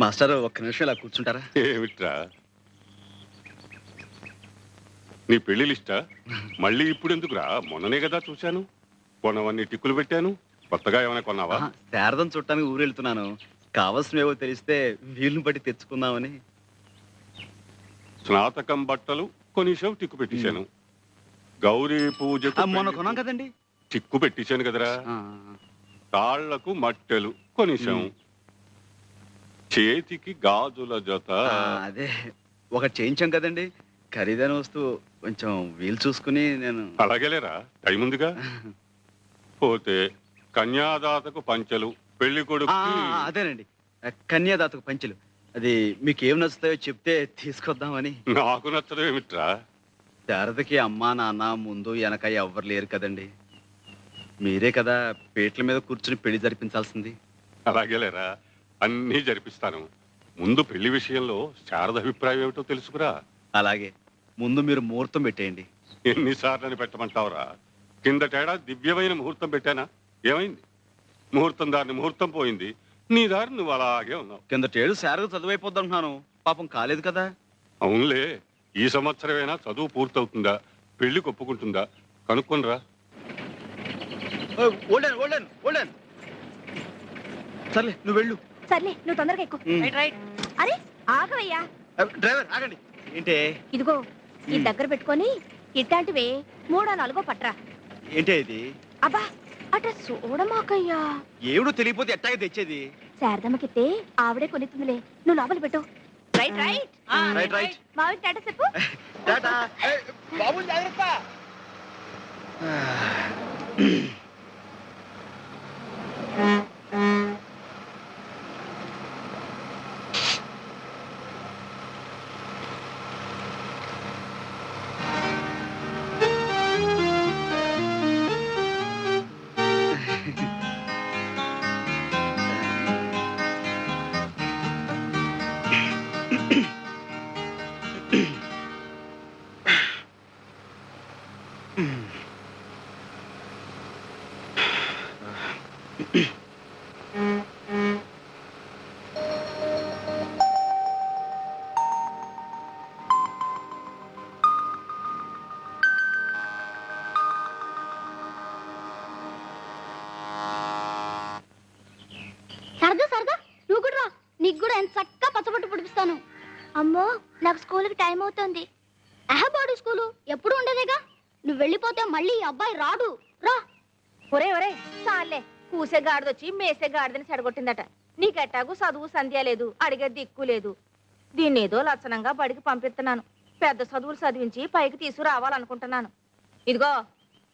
Master ఒక్క నిమిషం ఇలా కూర్చుంటారా? ఏమిట్రా నీ పెళ్లి లిస్టా? మళ్ళీ ఇప్పుడు ఎందుకురా? మొన్ననే కదా చూశాను. కొనవన్నీ టిక్కులు పెట్టాను. కొత్తగా ఏమైనా కొన్నావా? శారదం చుట్టానికి ఊరు వెళ్తున్నాను. కావలసినవేవో తెలిస్తే వీలుని బట్టి తెచ్చుకుందామని. స్నాతకం బట్టలు కొనిసావు, టిక్కు పెట్టించాను. గౌరీ పూజకు మొన్న కొన్నాం కదండి, టిక్కు పెట్టించాను కదరా. తాళ్లకు మట్టెలు కొనిసాం. చేతికి గాజుల జత అదే ఒకటి చేయించాం కదండి. ఖరీదైన వస్తువు, కొంచెం వీలు చూసుకుని నేను. అలాగేలేరా, టైం ఉందిగా. పోతే కన్యాదాతకు పంచెలు, పెళ్లి కొడుకు. అదేనండి, కన్యాదాతకు పంచెలు. అది మీకు ఏం నచ్చుతాయో చెప్తే తీసుకొద్దామని. నాకు నచ్చడం ఏమిట్రా? శారదకి అమ్మా నాన్న ముందు వెనక ఎవ్వరు లేరు కదండి. మీరే కదా పేట్ల మీద కూర్చుని పెళ్లి జరిపించాల్సింది. అలాగేలేరా, అన్నీ జరిపిస్తాను. ముందు పెళ్లి విషయంలో శారద అభిప్రాయం ఏమిటో తెలుసుకురా. అలాగే, ముందు మీరు ముహూర్తం పెట్టేయండి. ఎన్నిసార్లు అని పెట్టమంటావురా? కిందటేడా దివ్యమైన ముహూర్తం పెట్టానా? ఏమైంది? ముహూర్తం దారిని ముహూర్తం పోయింది. నీ దారి నువ్వు అలాగే ఉన్నావు. కిందటేడు శారద చదువైపోద్దంటున్నాను, పాపం కాలేదు కదా. అవునులే, ఈ సంవత్సరమైనా చదువు పూర్తవుతుందా, పెళ్లి ఒప్పుకుంటుందా కనుక్కొనిరా. సర్లే నువ్వు వెళ్ళు. సర్లే నువ్వు తొందరగా ఎక్కు. అరే ఆగవయ్యా. డ్రైవర్ ఆగండి. ఏంటే? ఇదిగో ఈ దగ్గర పెట్టుకొని ఇట్లాంటివే 3-4 పట్రా. ఏంటే ఇది? అబ్బా అట చూడమాకయ్యా. ఏమిడో తెలియపోతే ఎట్టాగే తెచ్చేది? శారదమ్మకితే ఆవిడే కొనిస్తుందిలే, నువ్వు లోపల పెట్టు. Right right right right. మావి టాటా చెప్పు. టాటా. బాబు జాగ్రత్త. సరదా సరదా నువ్వు కూడా రా, నీకు కూడా ఎంత చక్కగా పచ్చబొట్టు పుడిపిస్తాను. అమ్మో నాకు స్కూల్కి టైం అవుతుంది. అహబాడు స్కూలు ఎప్పుడు ఉండేదేగా, నువ్వు వెళ్ళిపోతే మళ్ళీ ఈ అబ్బాయి రాడు. రా. ఒరే ఒరే చాలే, కూసే గాడిదొచ్చి మేసే గాడిదని చెడగొట్టిందట. నీకెట్టాగు చదువు సంధ్య లేదు, అడిగే దిక్కు లేదు. దీన్ని ఏదో లక్షణంగా బడికి పంపిస్తున్నాను. పెద్ద చదువులు చదివించి పైకి తీసుకురావాలనుకుంటున్నాను. ఇదిగో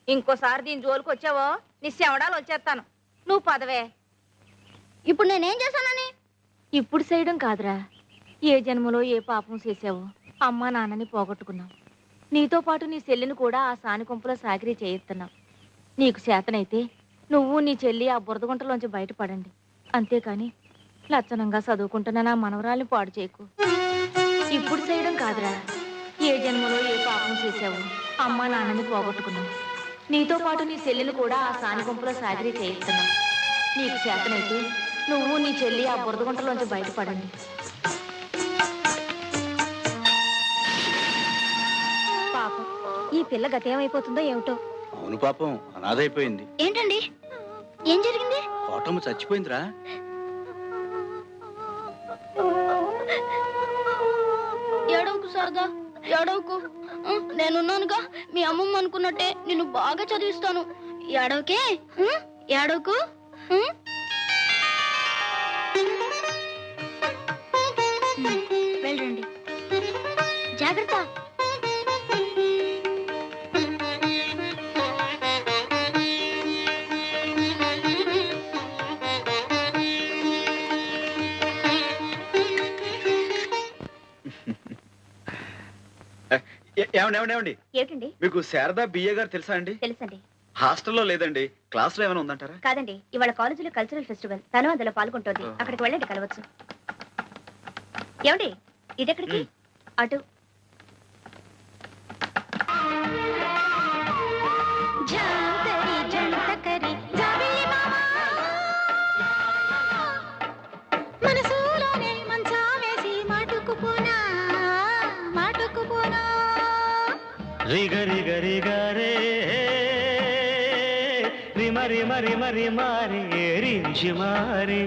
ఇంకోసారి దీని జోలికి వచ్చావో నీ శవడాలు వచ్చేస్తాను. నువ్వు పదవే. ఇప్పుడు నేనేం చేశానని? ఇప్పుడు చేయడం కాదురా, ఏ జన్మలో ఏ పాపం చేసావో అమ్మా నాన్నని పోగొట్టుకున్నావు. నీతో పాటు నీ చెల్లిని కూడా ఆ సానికొంపులో సాకిరీ చేయిస్తున్నావు. నీకు చేతనైతే నువ్వు నీ చెల్లి ఆ బురదగుంటలోంచి బయటపడండి. అంతేకాని లక్షణంగా చదువుకుంటున్నా నా మనవరాల్ని పాడు చేయకు. ఇప్పుడు చేయడం కాదురా, ఏ జన్మలో ఏ పాపం చేసావో అమ్మా నాన్నని పోగొట్టుకున్నావు. నీతో పాటు నీ చెల్లిని కూడా ఆ సానికొంపులో సాకిరీ చేయిస్తున్నావు. నీకు చేతనైతే నువ్వు నీ చెల్లి ఆ బురదగుంటలోంచి బయటపడండి. పాపం ఈ పిల్ల గతేమైపోతుందో ఏమిటో. అవును పాపం, అనాథైపోయింది. ఏంటండి, ఏం జరిగింది? కోటమ్మ చచ్చిపోయిందిరా. ఏడవకు సరదా, ఏడవకు. నేనున్నానుగా, మీ అమ్మమ్మ అనుకున్నట్టే నిన్ను బాగా చదివిస్తాను. ఏడవకే, ఏడవకు. వెళ్ళండి, జాగ్రత్త. ఏమండి ఏమిటండి? మీకు శారదా బిఏ గారు తెలుసా అండి? తెలుసండి. హాస్టల్లో లేదండి, క్లాస్ లో ఏమైనా ఉందంటారా? కాదండి, ఇవాళ కాలేజీలో కల్చరల్ ఫెస్టివల్, తను అందులో పాల్గొంటోంది. అక్కడికి వెళ్ళండి, కలవచ్చు. ఏమండి ఇదెక్కడికి? అటు. మనసులోనే రిగ రిగ రిగరే రిమ రిమ రిమ రిమారే రింజుమారే